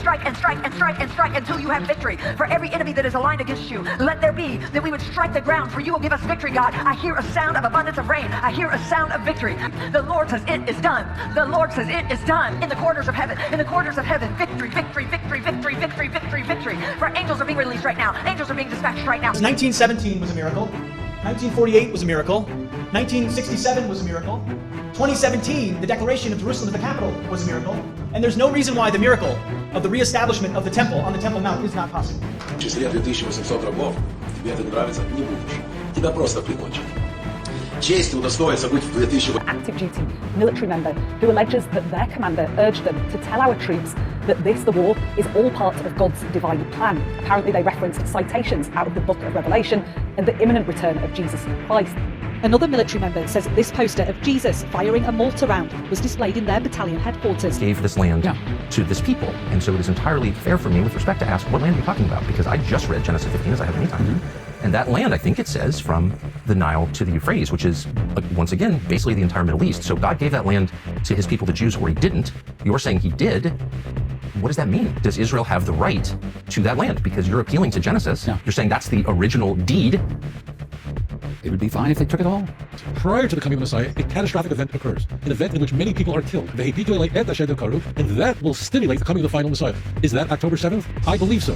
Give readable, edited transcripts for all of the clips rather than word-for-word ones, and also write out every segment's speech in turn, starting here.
strike and strike and strike and strike until you have victory. For every enemy that is aligned against you, let there be that we would strike the ground, for you will give us victory, God. I hear a sound of abundance of rain. I hear a sound of victory. The Lord says it is done. The Lord says it is done. In the corners of heaven, in the corners of heaven, victory, victory, victory, victory, victory, victory, victory. For angels are being released right now. Angels are being dispatched right now. 1917 was a miracle. 1948 was a miracle. 1967 was a miracle. 2017, the declaration of Jerusalem as the capital was a miracle. And there's no reason why the miracle of the reestablishment of the temple on the Temple Mount is not possible. В числе 2800 рабов, тебе это нравится, не будешь. Тебя просто прикончат. Честью удостоится быть в 2000... Active duty military member who alleges that their commander urged them to tell our troops that the war, is all part of God's divine plan. Apparently they referenced citations out of the book of Revelation and the imminent return of Jesus Christ. Another military member says this poster of Jesus firing a mortar round was displayed in their battalion headquarters. Gave this land to this people, and so it is entirely fair for me with respect to ask what land are you talking about, because I just read Genesis 15 as I have many times. And that land, I think it says, from the Nile to the Euphrates, which is, once again, basically the entire Middle East. So God gave that land to his people, the Jews, or he didn't. You're saying he did. What does that mean? Does Israel have the right to that land? Because you're appealing to Genesis. Yeah. You're saying that's the original deed. It would be fine if they took it all. Prior to the coming of Messiah, a catastrophic event occurs, an event in which many people are killed, and that will stimulate the coming of the final Messiah. Is that October 7th? I believe so.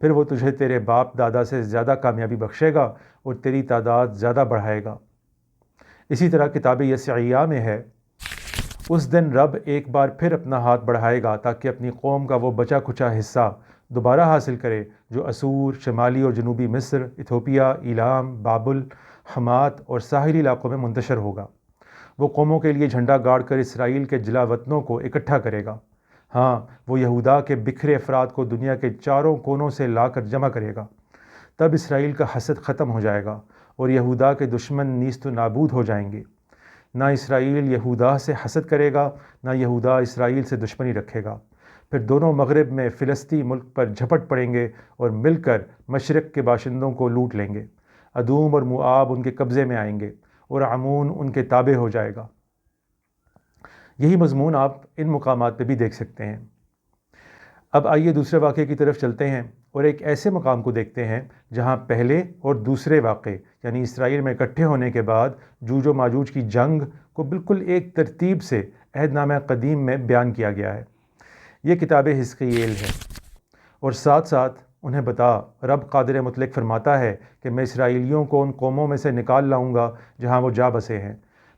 پھر وہ تجھے تیرے باپ دادا سے زیادہ کامیابی بخشے گا اور تیری تعداد زیادہ بڑھائے گا۔ اسی طرح کتاب یسعیاہ میں ہے، اس دن رب ایک بار پھر اپنا ہاتھ بڑھائے گا تاکہ اپنی قوم کا وہ بچا کھچا حصہ دوبارہ حاصل کرے جو اسور، شمالی اور جنوبی مصر، ایتھوپیا، ایلام، بابل، حمات اور ساحلی علاقوں میں منتشر ہوگا۔ وہ قوموں کے لیے جھنڈا گاڑ کر اسرائیل کے جلا وطنوں کو اکٹھا کرے گا۔ ہاں، وہ یہودا کے بکھرے افراد کو دنیا کے چاروں کونوں سے لا کر جمع کرے گا۔ تب اسرائیل کا حسد ختم ہو جائے گا اور یہودا کے دشمن نیست و نابود ہو جائیں گے۔ نہ اسرائیل یہودا سے حسد کرے گا، نہ یہودا اسرائیل سے دشمنی رکھے گا۔ پھر دونوں مغرب میں فلسطی ملک پر جھپٹ پڑیں گے اور مل کر مشرق کے باشندوں کو لوٹ لیں گے۔ ادوم اور موآب ان کے قبضے میں آئیں گے اور عمون ان کے تابع ہو جائے گا۔ یہی مضمون آپ ان مقامات پہ بھی دیکھ سکتے ہیں۔ اب آئیے دوسرے واقعے کی طرف چلتے ہیں اور ایک ایسے مقام کو دیکھتے ہیں جہاں پہلے اور دوسرے واقعے یعنی اسرائیل میں اکٹھے ہونے کے بعد جوج و ماجوج کی جنگ کو بالکل ایک ترتیب سے عہد نامہ قدیم میں بیان کیا گیا ہے۔ یہ کتاب حزقیل ہے، اور ساتھ ساتھ انہیں بتا، رب قادر مطلق فرماتا ہے کہ میں اسرائیلیوں کو ان قوموں میں سے نکال لاؤں گا جہاں وہ جا بسے ہیں،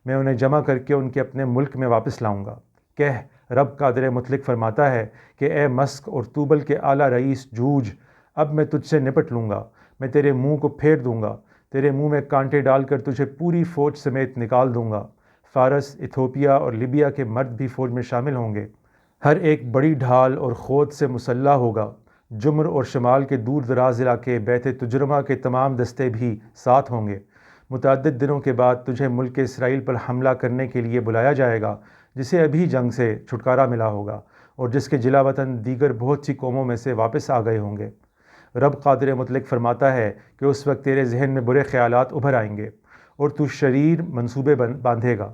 میں انہیں جمع کر کے ان کے اپنے ملک میں واپس لاؤں گا۔ کہہ، رب قادر مطلق فرماتا ہے کہ اے مسک اور توبل کے اعلیٰ رئیس جوج، اب میں تجھ سے نپٹ لوں گا، میں تیرے منہ کو پھیر دوں گا، تیرے منہ میں کانٹے ڈال کر تجھے پوری فوج سمیت نکال دوں گا۔ فارس، ایتھوپیا اور لیبیا کے مرد بھی فوج میں شامل ہوں گے۔ ہر ایک بڑی ڈھال اور خود سے مسلح ہوگا۔ جمر اور شمال کے دور دراز علاقے بیت تجرمہ کے تمام دستے بھی ساتھ ہوں گے۔ متعدد دنوں کے بعد تجھے ملک اسرائیل پر حملہ کرنے کے لیے بلایا جائے گا، جسے ابھی جنگ سے چھٹکارا ملا ہوگا اور جس کے جلا وطن دیگر بہت سی قوموں میں سے واپس آ گئے ہوں گے۔ رب قادر مطلق فرماتا ہے کہ اس وقت تیرے ذہن میں برے خیالات ابھر آئیں گے اور تو شریر منصوبے باندھے گا۔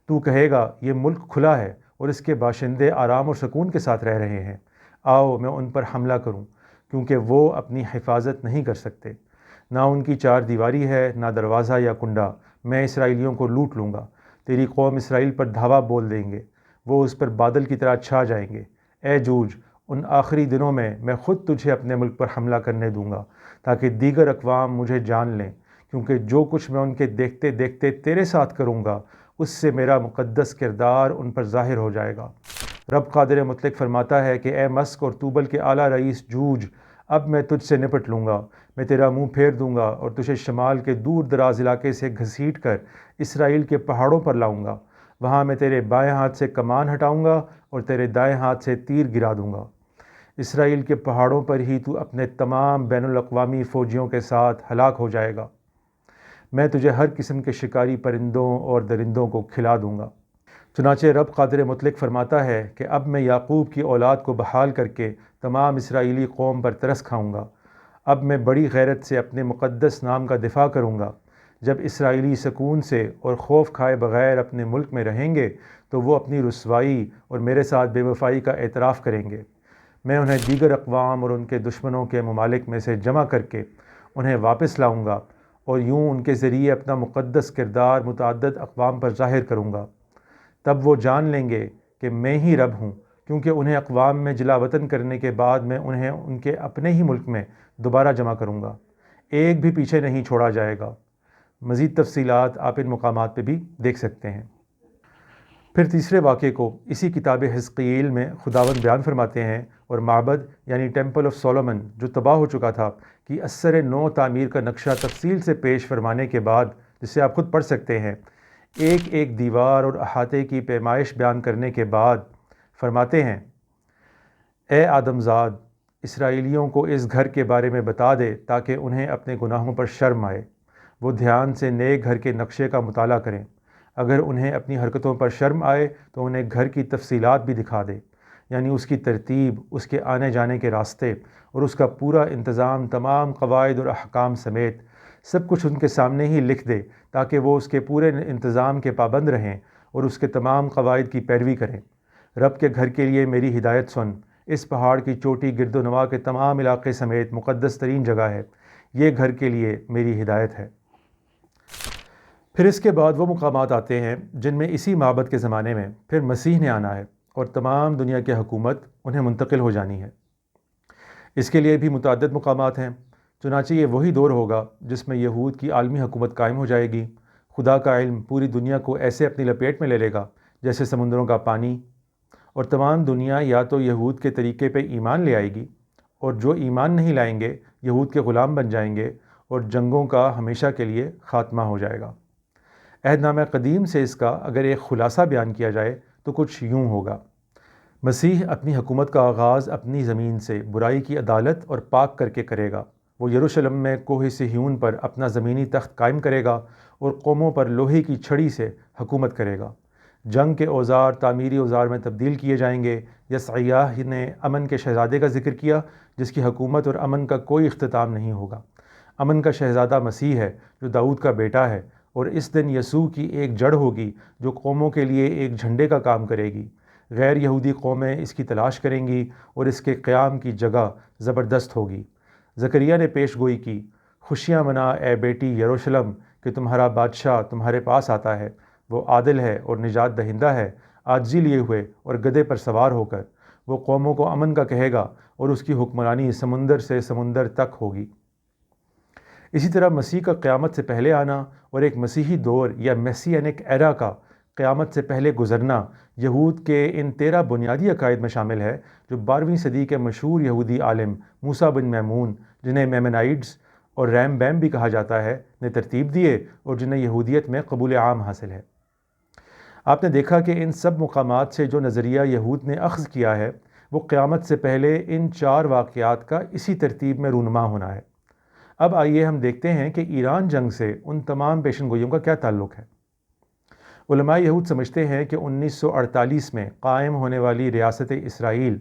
تو کہے گا، یہ ملک کھلا ہے اور اس کے باشندے آرام اور سکون کے ساتھ رہ رہے ہیں، آؤ میں ان پر حملہ کروں، کیونکہ وہ اپنی حفاظت نہیں کر سکتے، نہ ان کی چار دیواری ہے، نہ دروازہ یا کنڈا۔ میں اسرائیلیوں کو لوٹ لوں گا، تیری قوم اسرائیل پر دھاوا بول دیں گے، وہ اس پر بادل کی طرح چھا جائیں گے۔ اے جوج، ان آخری دنوں میں خود تجھے اپنے ملک پر حملہ کرنے دوں گا تاکہ دیگر اقوام مجھے جان لیں، کیونکہ جو کچھ میں ان کے دیکھتے دیکھتے تیرے ساتھ کروں گا اس سے میرا مقدس کردار ان پر ظاہر ہو جائے گا۔ رب قادر مطلق فرماتا ہے کہ اے مسک اور توبل کے اعلیٰ رئیس جوج، اب میں تجھ سے نپٹ لوں گا، میں تیرا منہ پھیر دوں گا اور تجھے شمال کے دور دراز علاقے سے گھسیٹ کر اسرائیل کے پہاڑوں پر لاؤں گا۔ وہاں میں تیرے بائیں ہاتھ سے کمان ہٹاؤں گا اور تیرے دائیں ہاتھ سے تیر گرا دوں گا۔ اسرائیل کے پہاڑوں پر ہی تو اپنے تمام بین الاقوامی فوجیوں کے ساتھ ہلاک ہو جائے گا۔ میں تجھے ہر قسم کے شکاری پرندوں اور درندوں کو کھلا دوں گا۔ چنانچہ رب قادر مطلق فرماتا ہے کہ اب میں یعقوب کی اولاد کو بحال کر کے تمام اسرائیلی قوم پر ترس کھاؤں گا۔ اب میں بڑی غیرت سے اپنے مقدس نام کا دفاع کروں گا۔ جب اسرائیلی سکون سے اور خوف کھائے بغیر اپنے ملک میں رہیں گے تو وہ اپنی رسوائی اور میرے ساتھ بے وفائی کا اعتراف کریں گے۔ میں انہیں دیگر اقوام اور ان کے دشمنوں کے ممالک میں سے جمع کر کے انہیں واپس لاؤں گا اور یوں ان کے ذریعے اپنا مقدس کردار متعدد اقوام پر ظاہر کروں گا۔ تب وہ جان لیں گے کہ میں ہی رب ہوں، کیونکہ انہیں اقوام میں جلا وطن کرنے کے بعد میں انہیں ان کے اپنے ہی ملک میں دوبارہ جمع کروں گا، ایک بھی پیچھے نہیں چھوڑا جائے گا۔ مزید تفصیلات آپ ان مقامات پہ بھی دیکھ سکتے ہیں۔ پھر تیسرے واقعے کو اسی کتاب حزقیل میں خداوند بیان فرماتے ہیں، اور معبد یعنی ٹیمپل آف سولومن جو تباہ ہو چکا تھا کی اثر نو تعمیر کا نقشہ تفصیل سے پیش فرمانے کے بعد، جسے آپ خود پڑھ سکتے ہیں، ایک ایک دیوار اور احاطے کی پیمائش بیان کرنے کے بعد فرماتے ہیں، اے آدم زاد، اسرائیلیوں کو اس گھر کے بارے میں بتا دے تاکہ انہیں اپنے گناہوں پر شرم آئے۔ وہ دھیان سے نیک گھر کے نقشے کا مطالعہ کریں۔ اگر انہیں اپنی حرکتوں پر شرم آئے تو انہیں گھر کی تفصیلات بھی دکھا دے، یعنی اس کی ترتیب، اس کے آنے جانے کے راستے اور اس کا پورا انتظام، تمام قواعد اور احکام سمیت سب کچھ ان کے سامنے ہی لکھ دے تاکہ وہ اس کے پورے انتظام کے پابند رہیں اور اس کے تمام قواعد کی پیروی کریں۔ رب کے گھر کے لیے میری ہدایت سن، اس پہاڑ کی چوٹی گرد و نواح کے تمام علاقے سمیت مقدس ترین جگہ ہے، یہ گھر کے لیے میری ہدایت ہے۔ پھر اس کے بعد وہ مقامات آتے ہیں جن میں اسی معبد کے زمانے میں پھر مسیح نے آنا ہے اور تمام دنیا کی حکومت انہیں منتقل ہو جانی ہے۔ اس کے لیے بھی متعدد مقامات ہیں۔ چنانچہ یہ وہی دور ہوگا جس میں یہود کی عالمی حکومت قائم ہو جائے گی۔ خدا کا علم پوری دنیا کو ایسے اپنی لپیٹ میں لے لے گا جیسے سمندروں کا پانی، اور تمام دنیا یا تو یہود کے طریقے پہ ایمان لے آئے گی، اور جو ایمان نہیں لائیں گے یہود کے غلام بن جائیں گے، اور جنگوں کا ہمیشہ کے لیے خاتمہ ہو جائے گا۔ عہد نامہ قدیم سے اس کا اگر ایک خلاصہ بیان کیا جائے تو کچھ یوں ہوگا۔ مسیح اپنی حکومت کا آغاز اپنی زمین سے برائی کی عدالت اور پاک کر کے کرے گا۔ وہ یروشلم میں کوہ صہیون پر اپنا زمینی تخت قائم کرے گا اور قوموں پر لوہے کی چھڑی سے حکومت کرے گا۔ جنگ کے اوزار تعمیری اوزار میں تبدیل کیے جائیں گے۔ یسعیاہ نے امن کے شہزادے کا ذکر کیا جس کی حکومت اور امن کا کوئی اختتام نہیں ہوگا۔ امن کا شہزادہ مسیح ہے جو داؤد کا بیٹا ہے، اور اس دن یسوع کی ایک جڑ ہوگی جو قوموں کے لیے ایک جھنڈے کا کام کرے گی۔ غیر یہودی قومیں اس کی تلاش کریں گی اور اس کے قیام کی جگہ زبردست ہوگی۔ زکریا نے پیش گوئی کی، خوشیاں منا اے بیٹی یروشلم کہ تمہارا بادشاہ تمہارے پاس آتا ہے۔ وہ عادل ہے اور نجات دہندہ ہے، عاجزی لیے ہوئے اور گدھے پر سوار ہو کر۔ وہ قوموں کو امن کا کہے گا اور اس کی حکمرانی سمندر سے سمندر تک ہوگی۔ اسی طرح مسیح کا قیامت سے پہلے آنا اور ایک مسیحی دور یا میسینک ایرا کا قیامت سے پہلے گزرنا یہود کے ان 13 بنیادی عقائد میں شامل ہے جو 12ویں صدی کے مشہور یہودی عالم موسیٰ بن میمون، جنہیں میمنائیڈز اور ریم بیم بھی کہا جاتا ہے، نے ترتیب دیے اور جنہیں یہودیت میں قبول عام حاصل ہے۔ آپ نے دیکھا کہ ان سب مقامات سے جو نظریہ یہود نے اخذ کیا ہے وہ قیامت سے پہلے ان 4 واقعات کا اسی ترتیب میں رونما ہونا ہے۔ اب آئیے ہم دیکھتے ہیں کہ ایران جنگ سے ان تمام پیشن گوئیوں کا کیا تعلق ہے۔ علماء یہود سمجھتے ہیں کہ 1948 میں قائم ہونے والی ریاست اسرائیل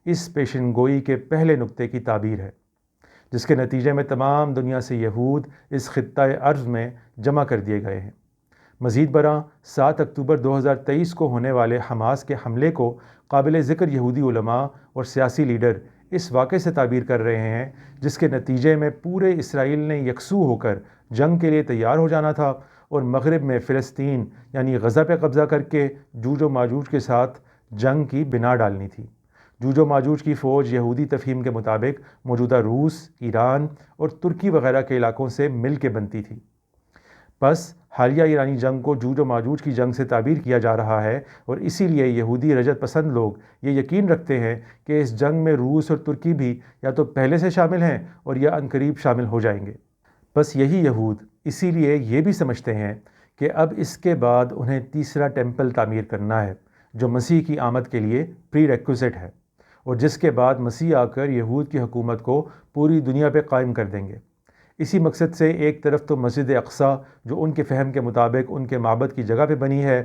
اس پیشن گوئی کے پہلے نقطے کی تعبیر ہے، جس کے نتیجے میں تمام دنیا سے یہود اس خطۂ ارض میں جمع کر دیے گئے ہیں۔ مزید برآں 7 اکتوبر 2023 کو ہونے والے حماس کے حملے کو قابل ذکر یہودی علماء اور سیاسی لیڈر اس واقعے سے تعبیر کر رہے ہیں جس کے نتیجے میں پورے اسرائیل نے یکسو ہو کر جنگ کے لیے تیار ہو جانا تھا اور مغرب میں فلسطین یعنی غزہ پہ قبضہ کر کے جوج و ماجوج کے ساتھ جنگ کی بنا ڈالنی تھی۔ جوج و ماجوج کی فوج یہودی تفہیم کے مطابق موجودہ روس، ایران اور ترکی وغیرہ کے علاقوں سے مل کے بنتی تھی۔ بس حالیہ ایرانی جنگ کو جوج و ماجوج کی جنگ سے تعبیر کیا جا رہا ہے، اور اسی لیے یہودی رجت پسند لوگ یہ یقین رکھتے ہیں کہ اس جنگ میں روس اور ترکی بھی یا تو پہلے سے شامل ہیں اور یا عنقریب شامل ہو جائیں گے۔ بس یہی یہود اسی لیے یہ بھی سمجھتے ہیں کہ اب اس کے بعد انہیں تیسرا ٹیمپل تعمیر کرنا ہے جو مسیح کی آمد کے لیے پری ریکوزٹ ہے، اور جس کے بعد مسیح آ کر یہود کی حکومت کو پوری دنیا پہ قائم کر دیں گے۔ اسی مقصد سے ایک طرف تو مسجد اقصیٰ جو ان کے فہم کے مطابق ان کے معبد کی جگہ پہ بنی ہے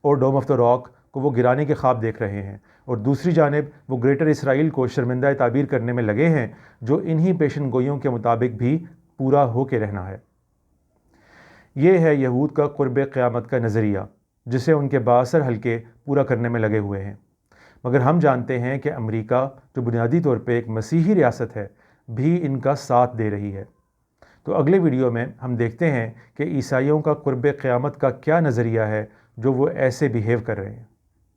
اور ڈوم آف دا راک کو وہ گرانے کے خواب دیکھ رہے ہیں، اور دوسری جانب وہ گریٹر اسرائیل کو شرمندہ تعبیر کرنے میں لگے ہیں جو انہی پیشن گوئیوں کے مطابق بھی پورا ہو کے رہنا ہے۔ یہ ہے یہود کا قرب قیامت کا نظریہ جسے ان کے بااثر حلقے پورا کرنے میں لگے ہوئے ہیں، مگر ہم جانتے ہیں کہ امریکہ جو بنیادی طور پہ ایک مسیحی ریاست ہے بھی ان کا ساتھ دے رہی ہے۔ تو اگلے ویڈیو میں ہم دیکھتے ہیں کہ عیسائیوں کا قرب قیامت کا کیا نظریہ ہے جو وہ ایسے بیہیو کر رہے ہیں۔